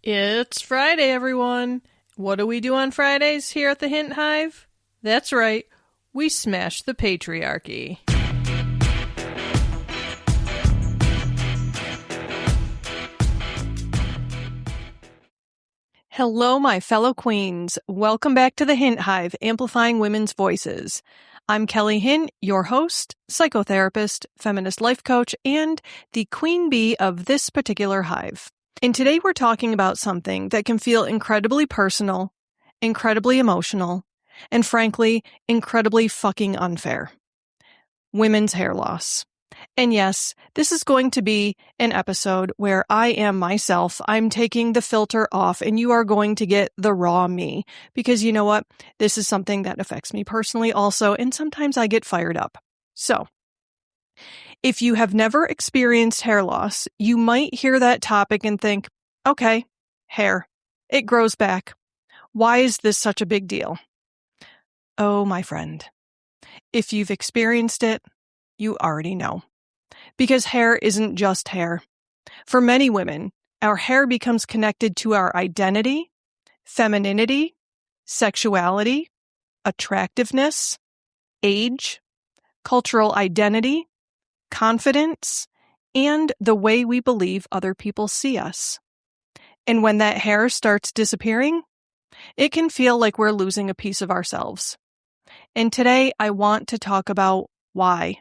It's Friday, everyone. What do we do on Fridays here at the Hint Hive? That's right, we smash the patriarchy. Hello, my fellow queens. Welcome back to the Hint Hive, Amplifying Women's Voices. I'm Kelly Hint, your host, psychotherapist, feminist life coach, and the queen bee of this particular hive. And today we're talking about something that can feel incredibly personal, incredibly emotional, and frankly, incredibly fucking unfair. Women's hair loss. And yes, this is going to be an episode where I am myself. I'm taking the filter off and you are going to get the raw me. Because you know what? This is something that affects me personally also, and sometimes I get fired up. So, if you have never experienced hair loss, you might hear that topic and think, okay, hair. It grows back. Why is this such a big deal? Oh, my friend. If you've experienced it, you already know. Because hair isn't just hair. For many women, our hair becomes connected to our identity, femininity, sexuality, attractiveness, age, cultural identity, confidence, and the way we believe other people see us. And when that hair starts disappearing, it can feel like we're losing a piece of ourselves. And today I want to talk about why.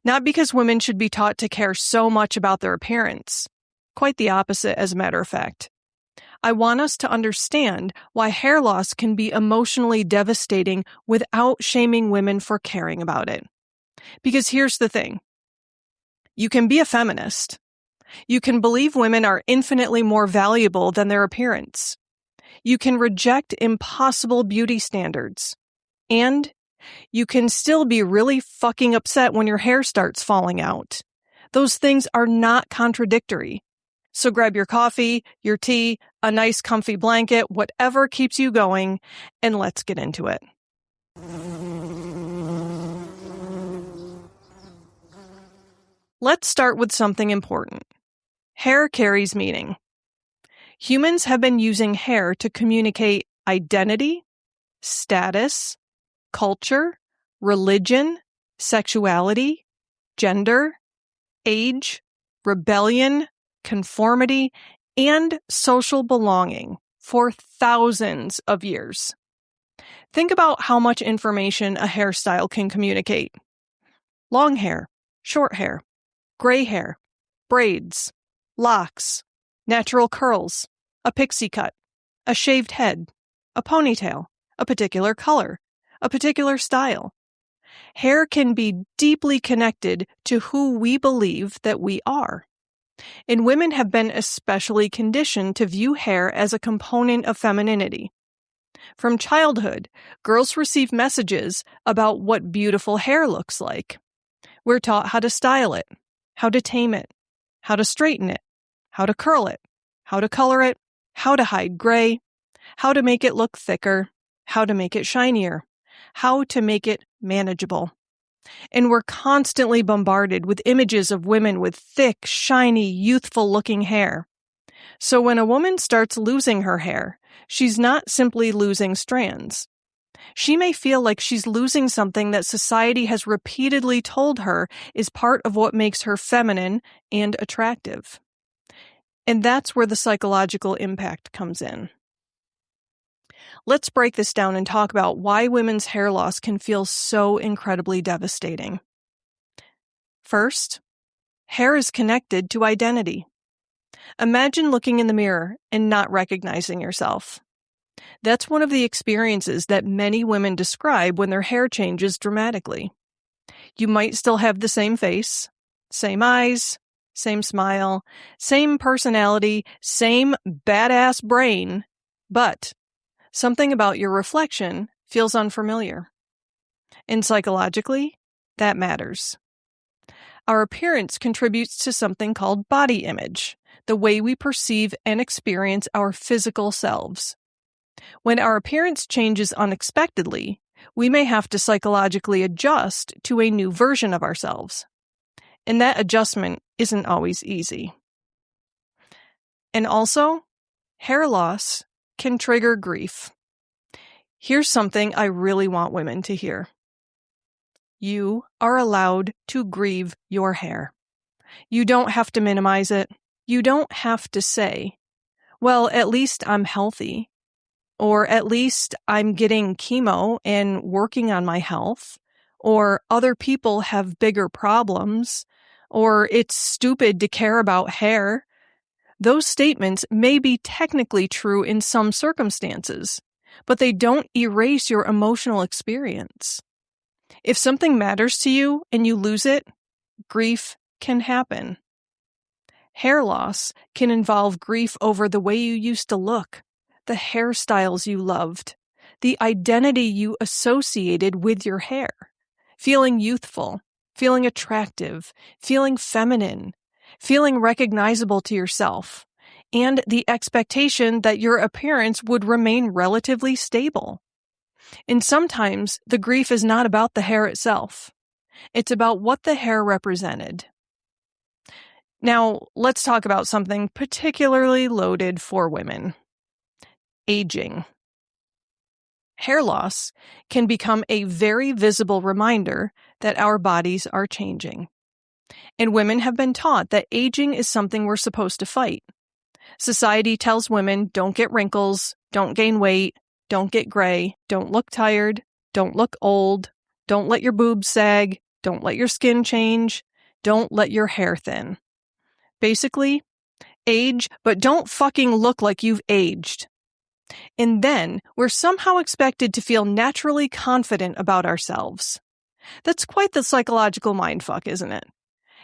Not because women should be taught to care so much about their appearance. Quite the opposite, as a matter of fact. I want us to understand why hair loss can be emotionally devastating without shaming women for caring about it. Because here's the thing. You can be a feminist. You can believe women are infinitely more valuable than their appearance. You can reject impossible beauty standards. And you can still be really fucking upset when your hair starts falling out. Those things are not contradictory. So grab your coffee, your tea, a nice comfy blanket, whatever keeps you going, and let's get into it. Let's start with something important. Hair carries meaning. Humans have been using hair to communicate identity, status, culture, religion, sexuality, gender, age, rebellion, conformity, and social belonging for thousands of years. Think about how much information a hairstyle can communicate. Long hair, short hair, gray hair, braids, locks, natural curls, a pixie cut, a shaved head, a ponytail, a particular color, a particular style. Hair can be deeply connected to who we believe that we are. And women have been especially conditioned to view hair as a component of femininity. From childhood, girls receive messages about what beautiful hair looks like. We're taught how to style it, how to tame it, how to straighten it, how to curl it, how to color it, how to hide gray, how to make it look thicker, how to make it shinier, how to make it manageable. And we're constantly bombarded with images of women with thick, shiny, youthful-looking hair. So when a woman starts losing her hair, she's not simply losing strands. She may feel like she's losing something that society has repeatedly told her is part of what makes her feminine and attractive. And that's where the psychological impact comes in. Let's break this down and talk about why women's hair loss can feel so incredibly devastating. First, hair is connected to identity. Imagine looking in the mirror and not recognizing yourself. That's one of the experiences that many women describe when their hair changes dramatically. You might still have the same face, same eyes, same smile, same personality, same badass brain, but something about your reflection feels unfamiliar. And psychologically, that matters. Our appearance contributes to something called body image, the way we perceive and experience our physical selves. When our appearance changes unexpectedly, we may have to psychologically adjust to a new version of ourselves. And that adjustment isn't always easy. And also, Hair loss can trigger grief. Here's something I really want women to hear. You are allowed to grieve your hair. You don't have to minimize it. You don't have to say, well, at least I'm healthy, or at least I'm getting chemo and working on my health, or other people have bigger problems, or it's stupid to care about hair. Those statements may be technically true in some circumstances, but they don't erase your emotional experience. If something matters to you and you lose it, grief can happen. Hair loss can involve grief over the way you used to look, the hairstyles you loved, the identity you associated with your hair, feeling youthful, feeling attractive, feeling feminine, feeling recognizable to yourself, and the expectation that your appearance would remain relatively stable. And sometimes the grief is not about the hair itself. It's about what the hair represented. Now, let's talk about something particularly loaded for women. Aging. Hair loss can become a very visible reminder that our bodies are changing. And women have been taught that aging is something we're supposed to fight. Society tells women, don't get wrinkles, don't gain weight, don't get gray, don't look tired, don't look old, don't let your boobs sag, don't let your skin change, don't let your hair thin. Basically, age, but don't fucking look like you've aged. And then we're somehow expected to feel naturally confident about ourselves. That's quite the psychological mindfuck, isn't it?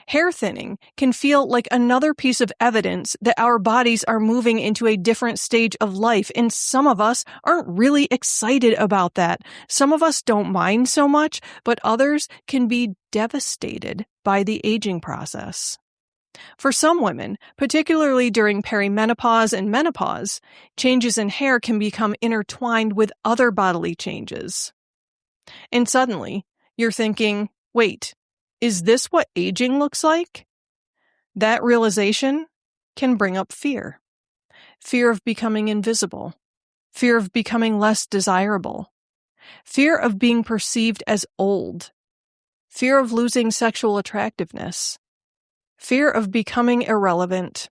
Hair thinning can feel like another piece of evidence that our bodies are moving into a different stage of life, and some of us aren't really excited about that. Some of us don't mind so much, but others can be devastated by the aging process. For some women, particularly during perimenopause and menopause, changes in hair can become intertwined with other bodily changes. And suddenly, you're thinking, wait, is this what aging looks like? That realization can bring up fear. Fear of becoming invisible. Fear of becoming less desirable. Fear of being perceived as old. Fear of losing sexual attractiveness. Fear of becoming irrelevant.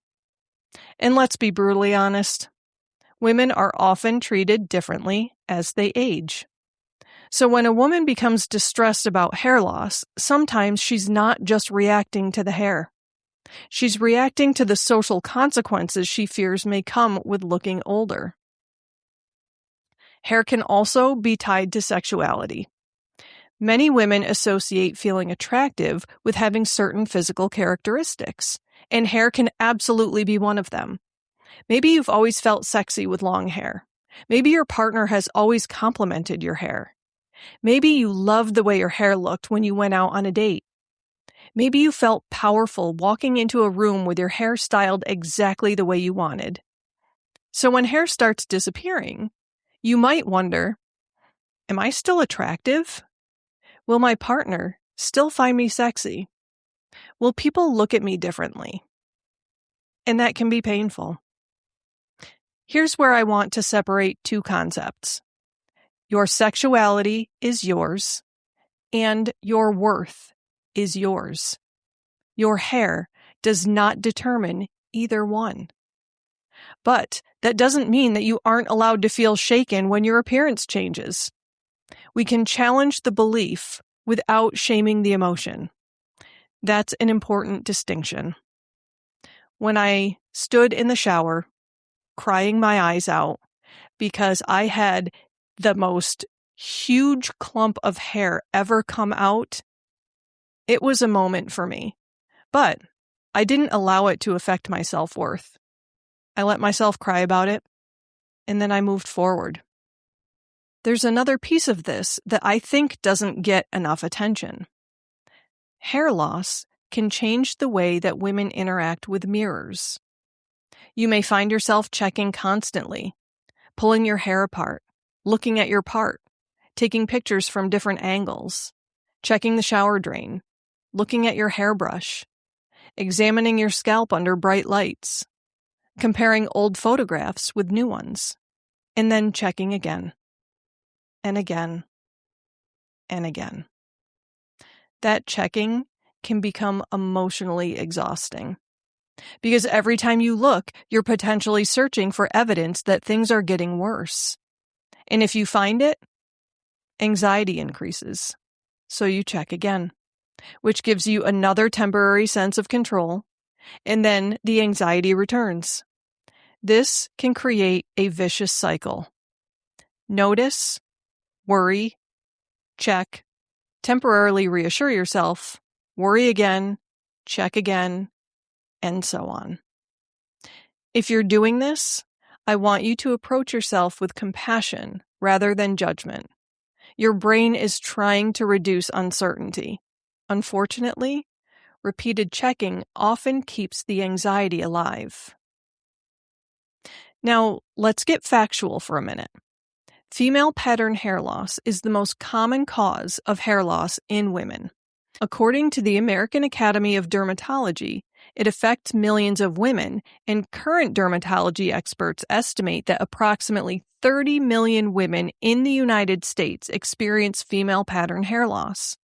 And let's be brutally honest, women are often treated differently as they age. So when a woman becomes distressed about hair loss, sometimes she's not just reacting to the hair. She's reacting to the social consequences she fears may come with looking older. Hair can also be tied to sexuality. Many women associate feeling attractive with having certain physical characteristics, and hair can absolutely be one of them. Maybe you've always felt sexy with long hair. Maybe your partner has always complimented your hair. Maybe you loved the way your hair looked when you went out on a date. Maybe you felt powerful walking into a room with your hair styled exactly the way you wanted. So when hair starts disappearing, you might wonder, am I still attractive? Will my partner still find me sexy? Will people look at me differently? And that can be painful. Here's where I want to separate two concepts. Your sexuality is yours, and your worth is yours. Your hair does not determine either one. But that doesn't mean that you aren't allowed to feel shaken when your appearance changes. We can challenge the belief without shaming the emotion. That's an important distinction. When I stood in the shower, crying my eyes out because I had the most huge clump of hair ever come out, it was a moment for me. But I didn't allow it to affect my self-worth. I let myself cry about it, and then I moved forward. There's another piece of this that I think doesn't get enough attention. Hair loss can change the way that women interact with mirrors. You may find yourself checking constantly, pulling your hair apart, looking at your part, taking pictures from different angles, checking the shower drain, looking at your hairbrush, examining your scalp under bright lights. comparing old photographs with new ones, and then checking again, and again, and again. That checking can become emotionally exhausting because every time you look, you're potentially searching for evidence that things are getting worse. And if you find it, anxiety increases. So you check again, which gives you another temporary sense of control, and then the anxiety returns. This can create a vicious cycle. Notice, worry, check, temporarily reassure yourself, worry again, check again, and so on. If you're doing this, I want you to approach yourself with compassion rather than judgment. Your brain is trying to reduce uncertainty. Unfortunately, repeated checking often keeps the anxiety alive. Now, let's get factual for a minute. Female pattern hair loss is the most common cause of hair loss in women. According to the American Academy of Dermatology, it affects millions of women, and current dermatology experts estimate that approximately 30 million women in the United States experience female pattern hair loss.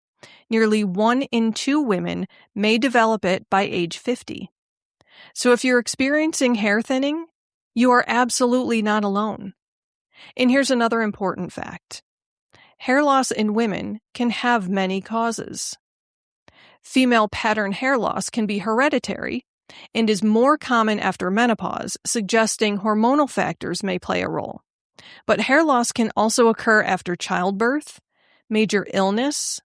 Nearly 1 in 2 women may develop it by age 50. So if you're experiencing hair thinning, you are absolutely not alone. And here's another important fact. Hair loss in women can have many causes. Female pattern hair loss can be hereditary and is more common after menopause, suggesting hormonal factors may play a role. But hair loss can also occur after childbirth, major illness,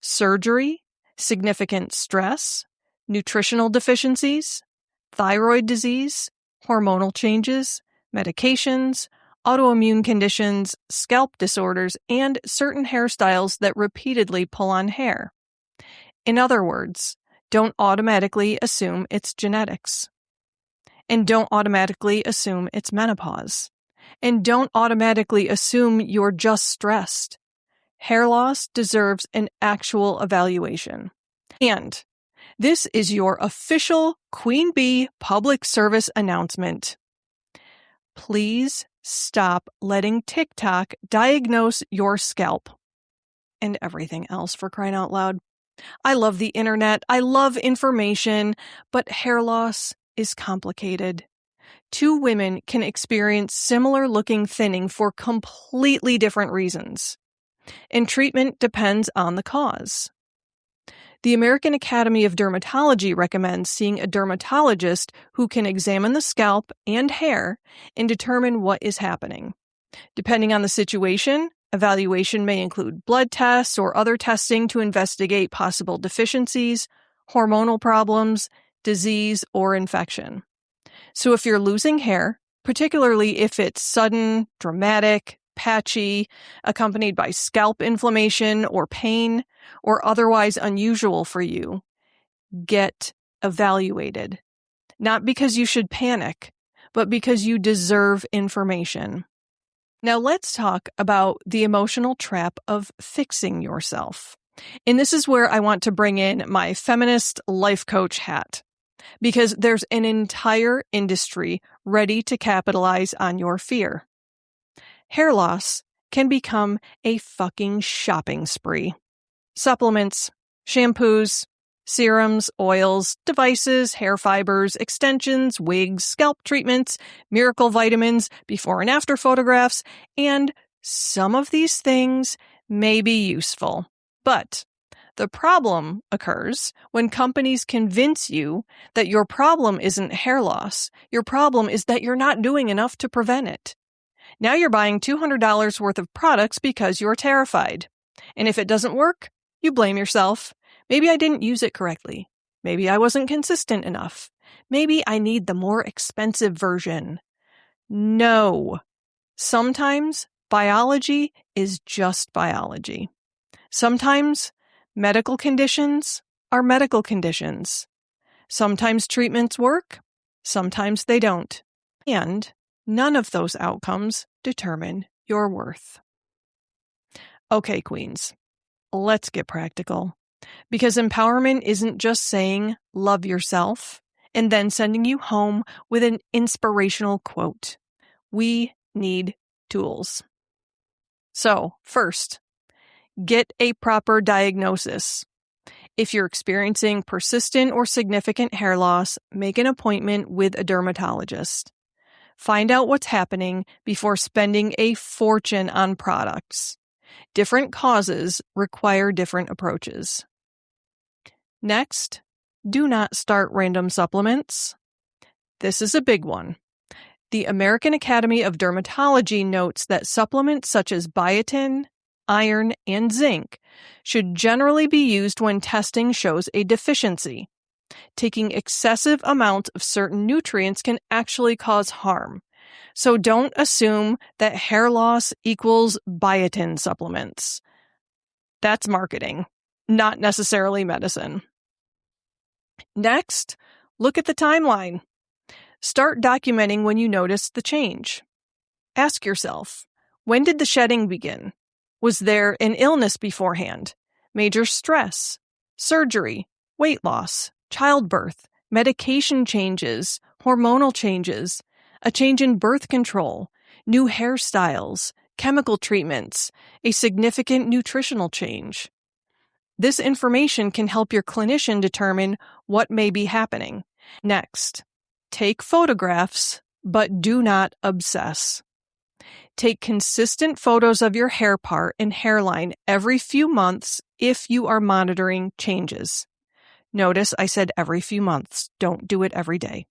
surgery, significant stress, nutritional deficiencies, thyroid disease, hormonal changes, medications, autoimmune conditions, scalp disorders, and certain hairstyles that repeatedly pull on hair. In other words, don't automatically assume it's genetics. And don't automatically assume it's menopause. And don't automatically assume you're just stressed. Hair loss deserves an actual evaluation. And this is your official Queen Bee public service announcement. Please stop letting TikTok diagnose your scalp and everything else, for crying out loud. I love the internet. I love information, but hair loss is complicated. 2 women can experience similar looking thinning for completely different reasons. And treatment depends on the cause. The American Academy of Dermatology recommends seeing a dermatologist who can examine the scalp and hair and determine what is happening. Depending on the situation, evaluation may include blood tests or other testing to investigate possible deficiencies, hormonal problems, disease, or infection. So if you're losing hair, particularly if it's sudden, dramatic, patchy, accompanied by scalp inflammation or pain, or otherwise unusual for you, get evaluated. Not because you should panic, but because you deserve information. Now let's talk about the emotional trap of fixing yourself. And this is where I want to bring in my feminist life coach hat, because there's an entire industry ready to capitalize on your fear. Hair loss can become a fucking shopping spree. Supplements, shampoos, serums, oils, devices, hair fibers, extensions, wigs, scalp treatments, miracle vitamins, before and after photographs, and some of these things may be useful. But the problem occurs when companies convince you that your problem isn't hair loss. Your problem is that you're not doing enough to prevent it. Now you're buying $200 worth of products because you're terrified. And if it doesn't work, you blame yourself. Maybe I didn't use it correctly. Maybe I wasn't consistent enough. Maybe I need the more expensive version. No. Sometimes biology is just biology. Sometimes medical conditions are medical conditions. Sometimes treatments work, sometimes they don't. And none of those outcomes determine your worth. Okay, queens, let's get practical. Because empowerment isn't just saying love yourself. and then sending you home with an inspirational quote. We need tools. So, first, get a proper diagnosis. If you're experiencing persistent or significant hair loss, make an appointment with a dermatologist. Find out what's happening before spending a fortune on products. Different causes require different approaches. Next, do not start random supplements. This is a big one. The American Academy of Dermatology notes that supplements such as biotin, iron, and zinc should generally be used when testing shows a deficiency. Taking excessive amounts of certain nutrients can actually cause harm. So don't assume that hair loss equals biotin supplements. That's marketing, not necessarily medicine. Next, look at the timeline. Start documenting when you notice the change. Ask yourself, when did the shedding begin? Was there an illness beforehand? Major stress, surgery, weight loss, childbirth, medication changes, hormonal changes, a change in birth control, new hairstyles, chemical treatments, a significant nutritional change? This information can help your clinician determine what may be happening. Next, take photographs, but do not obsess. Take consistent photos of your hair part and hairline every few months if you are monitoring changes. Notice I said every few months. Don't do it every day.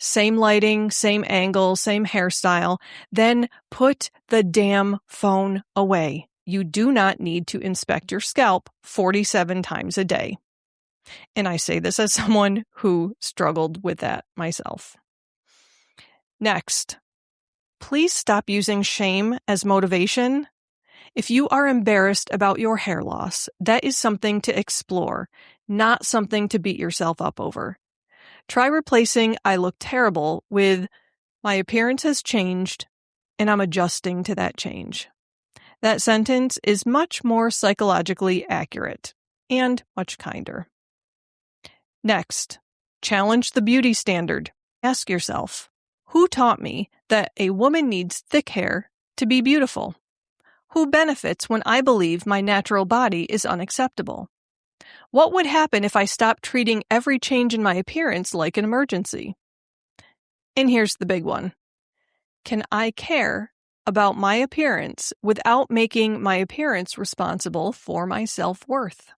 Same lighting, same angle, same hairstyle. Then put the damn phone away. You do not need to inspect your scalp 47 times a day. And I say this as someone who struggled with that myself. Next, please stop using shame as motivation. If you are embarrassed about your hair loss, that is something to explore, not something to beat yourself up over. Try replacing "I look terrible" with "My appearance has changed, and I'm adjusting to that change." That sentence is much more psychologically accurate and much kinder. Next, challenge the beauty standard. Ask yourself, who taught me that a woman needs thick hair to be beautiful? Who benefits when I believe my natural body is unacceptable? What would happen if I stopped treating every change in my appearance like an emergency? And here's the big one. Can I care about my appearance without making my appearance responsible for my self-worth?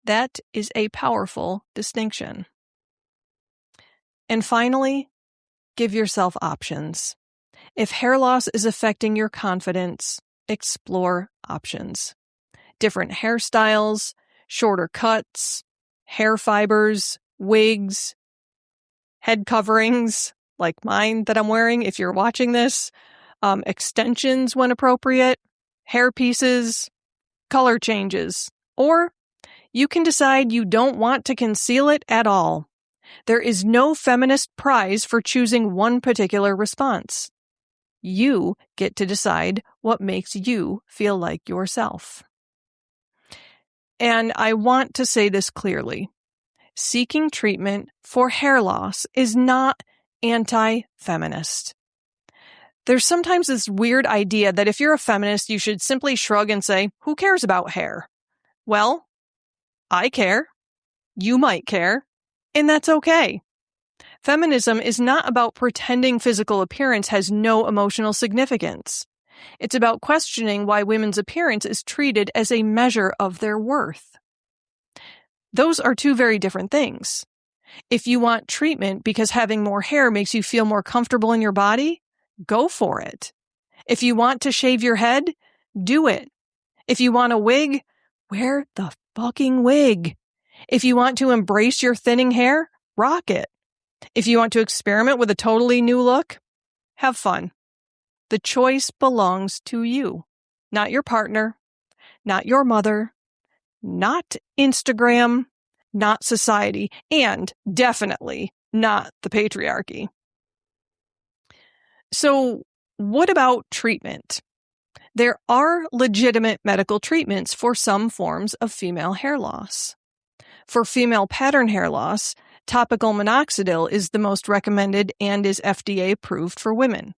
That is a powerful distinction. And finally, give yourself options. If hair loss is affecting your confidence, explore options. Different hairstyles, shorter cuts, hair fibers, wigs, head coverings, like mine that I'm wearing if you're watching this, extensions when appropriate, hair pieces, color changes, or you can decide you don't want to conceal it at all. There is no feminist prize for choosing one particular response. You get to decide what makes you feel like yourself. And I want to say this clearly. Seeking treatment for hair loss is not anti-feminist. There's sometimes this weird idea that if you're a feminist, you should simply shrug and say, who cares about hair? Well, I care. You might care. And that's okay. Feminism is not about pretending physical appearance has no emotional significance. It's about questioning why women's appearance is treated as a measure of their worth. Those are two very different things. If you want treatment because having more hair makes you feel more comfortable in your body, go for it. If you want to shave your head, do it. If you want a wig, wear the fucking wig. If you want to embrace your thinning hair, rock it. If you want to experiment with a totally new look, have fun. The choice belongs to you, not your partner, not your mother, not Instagram, not society, and definitely not the patriarchy. So, what about treatment? There are legitimate medical treatments for some forms of female hair loss. For female pattern hair loss, Topical minoxidil is the most recommended and is FDA approved for women.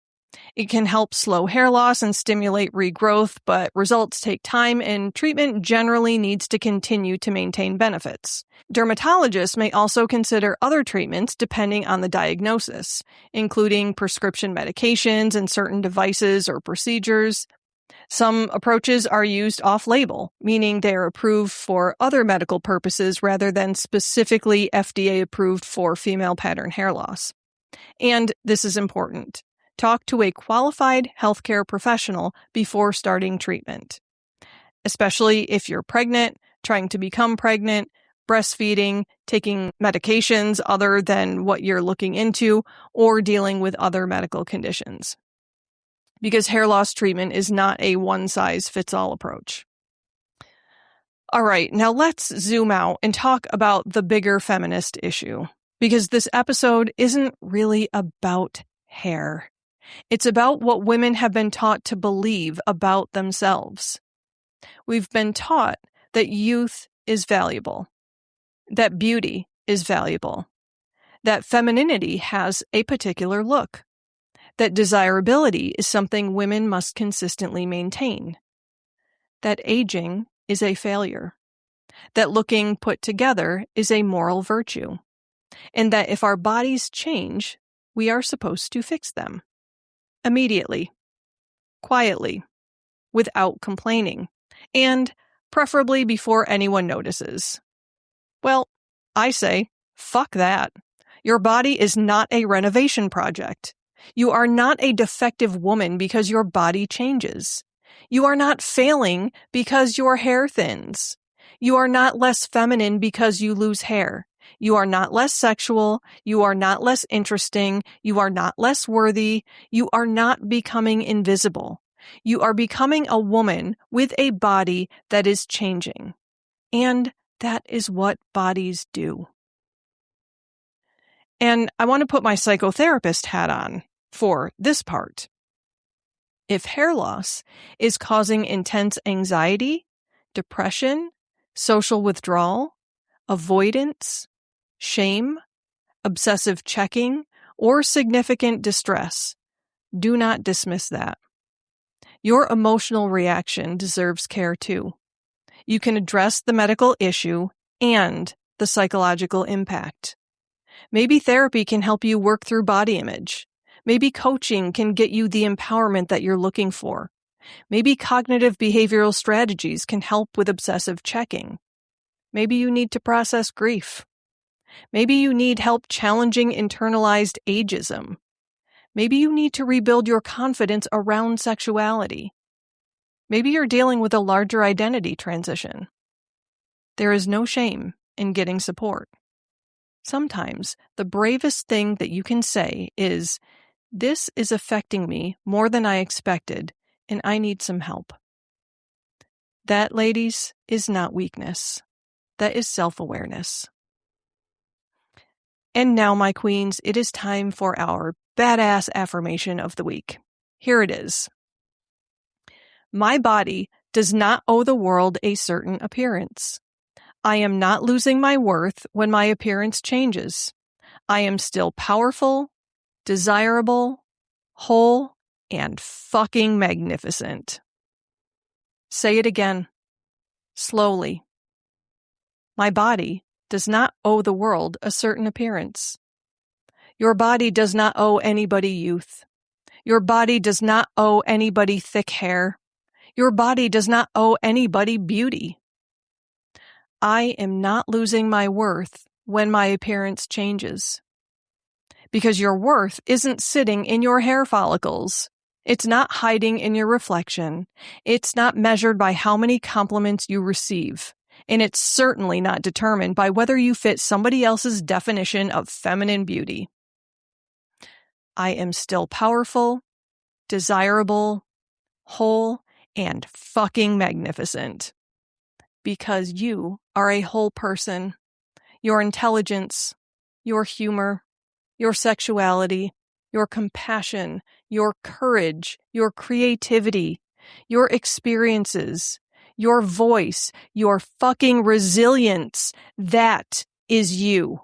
It can help slow hair loss and stimulate regrowth, but results take time and treatment generally needs to continue to maintain benefits. Dermatologists may also consider other treatments depending on the diagnosis, including prescription medications and certain devices or procedures. Some approaches are used off-label, meaning they are approved for other medical purposes rather than specifically FDA approved for female pattern hair loss. And this is important. Talk to a qualified healthcare professional before starting treatment, especially if you're pregnant, trying to become pregnant, breastfeeding, taking medications other than what you're looking into, or dealing with other medical conditions. Because hair loss treatment is not a one-size-fits-all approach. All right, now let's zoom out and talk about the bigger feminist issue, because this episode isn't really about hair. It's about what women have been taught to believe about themselves. We've been taught that youth is valuable, that beauty is valuable, that femininity has a particular look, that desirability is something women must consistently maintain, that aging is a failure, that looking put together is a moral virtue, and that if our bodies change, we are supposed to fix them. Immediately, quietly, without complaining, and preferably before anyone notices. Well, I say, fuck that. Your body is not a renovation project. You are not a defective woman because your body changes. You are not failing because your hair thins. You are not less feminine because you lose hair. You are not less sexual. You are not less interesting. You are not less worthy. You are not becoming invisible. You are becoming a woman with a body that is changing. And that is what bodies do. And I want to put my psychotherapist hat on for this part. If hair loss is causing intense anxiety, depression, social withdrawal, avoidance, shame, obsessive checking, or significant distress, do not dismiss that. Your emotional reaction deserves care too. You can address the medical issue and the psychological impact. Maybe therapy can help you work through body image. Maybe coaching can get you the empowerment that you're looking for. Maybe cognitive behavioral strategies can help with obsessive checking. Maybe you need to process grief. Maybe you need help challenging internalized ageism. Maybe you need to rebuild your confidence around sexuality. Maybe you're dealing with a larger identity transition. There is no shame in getting support. Sometimes the bravest thing that you can say is, "This is affecting me more than I expected, and I need some help." That, ladies, is not weakness. That is self-awareness. And now, my queens, it is time for our badass affirmation of the week. Here it is. My body does not owe the world a certain appearance. I am not losing my worth when my appearance changes. I am still powerful, desirable, whole, and fucking magnificent. Say it again, slowly. My body does not owe the world a certain appearance. Your body does not owe anybody youth. Your body does not owe anybody thick hair. Your body does not owe anybody beauty. I am not losing my worth when my appearance changes. Because your worth isn't sitting in your hair follicles. It's not hiding in your reflection. It's not measured by how many compliments you receive. And it's certainly not determined by whether you fit somebody else's definition of feminine beauty. I am still powerful, desirable, whole, and fucking magnificent. Because you are a whole person. Your intelligence, your humor, your sexuality, your compassion, your courage, your creativity, your experiences, your voice, your fucking resilience. That is you.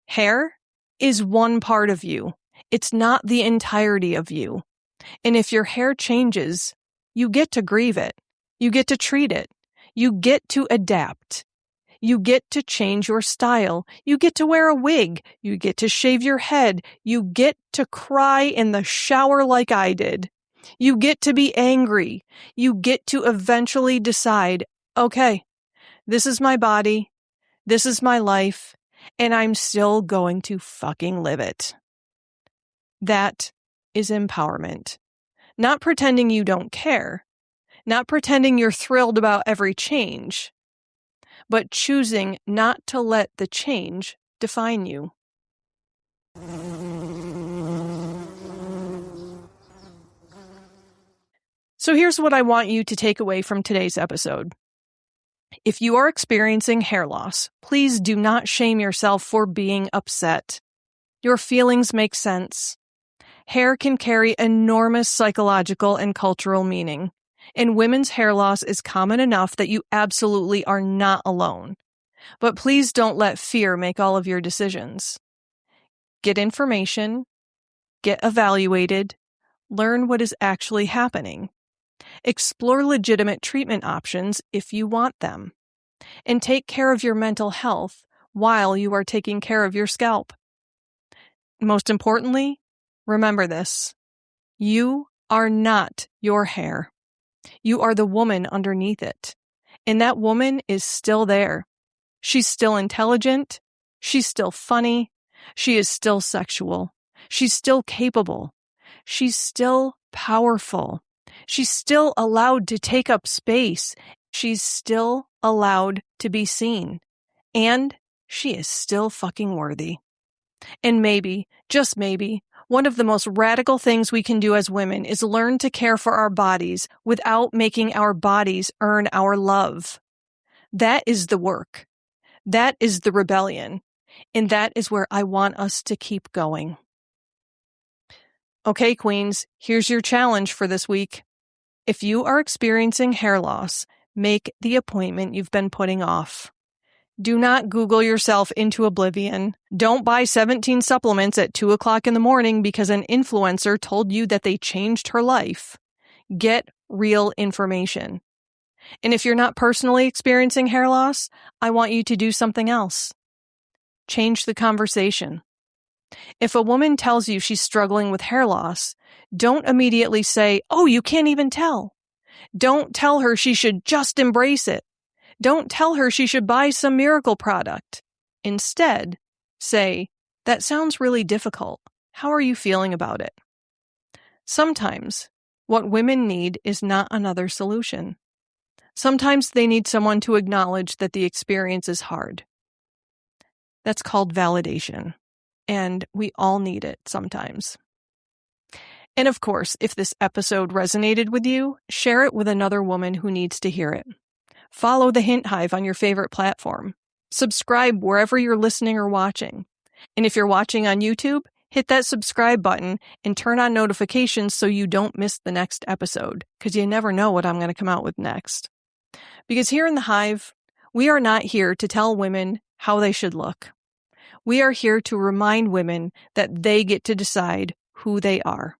Hair is one part of you. It's not the entirety of you. And if your hair changes, you get to grieve it. You get to treat it. You get to adapt. You get to change your style. You get to wear a wig. You get to shave your head. You get to cry in the shower like I did. You get to be angry. You get to eventually decide, okay, this is my body. This is my life. And I'm still going to fucking live it. That is empowerment. Not pretending you don't care. Not pretending you're thrilled about every change. But choosing not to let the change define you. So here's what I want you to take away from today's episode. If you are experiencing hair loss, please do not shame yourself for being upset. Your feelings make sense. Hair can carry enormous psychological and cultural meaning, and women's hair loss is common enough that you absolutely are not alone. But please don't let fear make all of your decisions. Get information, get evaluated, learn what is actually happening. Explore legitimate treatment options if you want them. And take care of your mental health while you are taking care of your scalp. Most importantly, remember this. You are not your hair. You are the woman underneath it. And that woman is still there. She's still intelligent. She's still funny. She is still sexual. She's still capable. She's still powerful. She's still allowed to take up space. She's still allowed to be seen. And she is still fucking worthy. And maybe, just maybe, one of the most radical things we can do as women is learn to care for our bodies without making our bodies earn our love. That is the work. That is the rebellion. And that is where I want us to keep going. Okay, queens, here's your challenge for this week. If you are experiencing hair loss, make the appointment you've been putting off. Do not Google yourself into oblivion. Don't buy 17 supplements at 2 o'clock in the morning because an influencer told you that they changed her life. Get real information. And if you're not personally experiencing hair loss, I want you to do something else. Change the conversation. If a woman tells you she's struggling with hair loss, don't immediately say, "Oh, you can't even tell." Don't tell her she should just embrace it. Don't tell her she should buy some miracle product. Instead, say, "That sounds really difficult. How are you feeling about it?" Sometimes, what women need is not another solution. Sometimes they need someone to acknowledge that the experience is hard. That's called validation. And we all need it sometimes. And of course, if this episode resonated with you, share it with another woman who needs to hear it. Follow the Hint Hive on your favorite platform. Subscribe wherever you're listening or watching. And if you're watching on YouTube, hit that subscribe button and turn on notifications so you don't miss the next episode, because you never know what I'm going to come out with next. Because here in the Hive, we are not here to tell women how they should look. We are here to remind women that they get to decide who they are.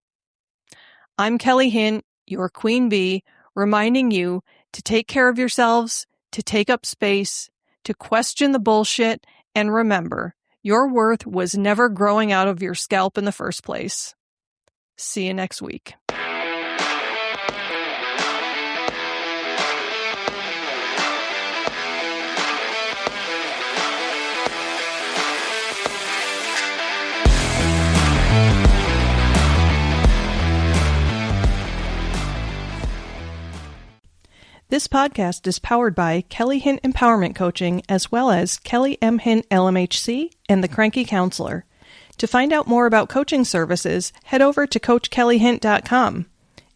I'm Kelly Hint, your Queen Bee, reminding you to take care of yourselves, to take up space, to question the bullshit, and remember, your worth was never growing out of your scalp in the first place. See you next week. This podcast is powered by Kelly Hint Empowerment Coaching, as well as Kelly M. Hint LMHC and The Cranky Counselor. To find out more about coaching services, head over to CoachKellyHint.com.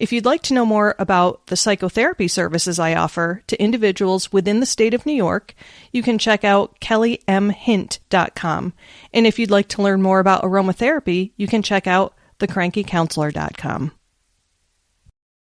If you'd like to know more about the psychotherapy services I offer to individuals within the state of New York, you can check out KellyMHint.com. And if you'd like to learn more about aromatherapy, you can check out TheCrankyCounselor.com.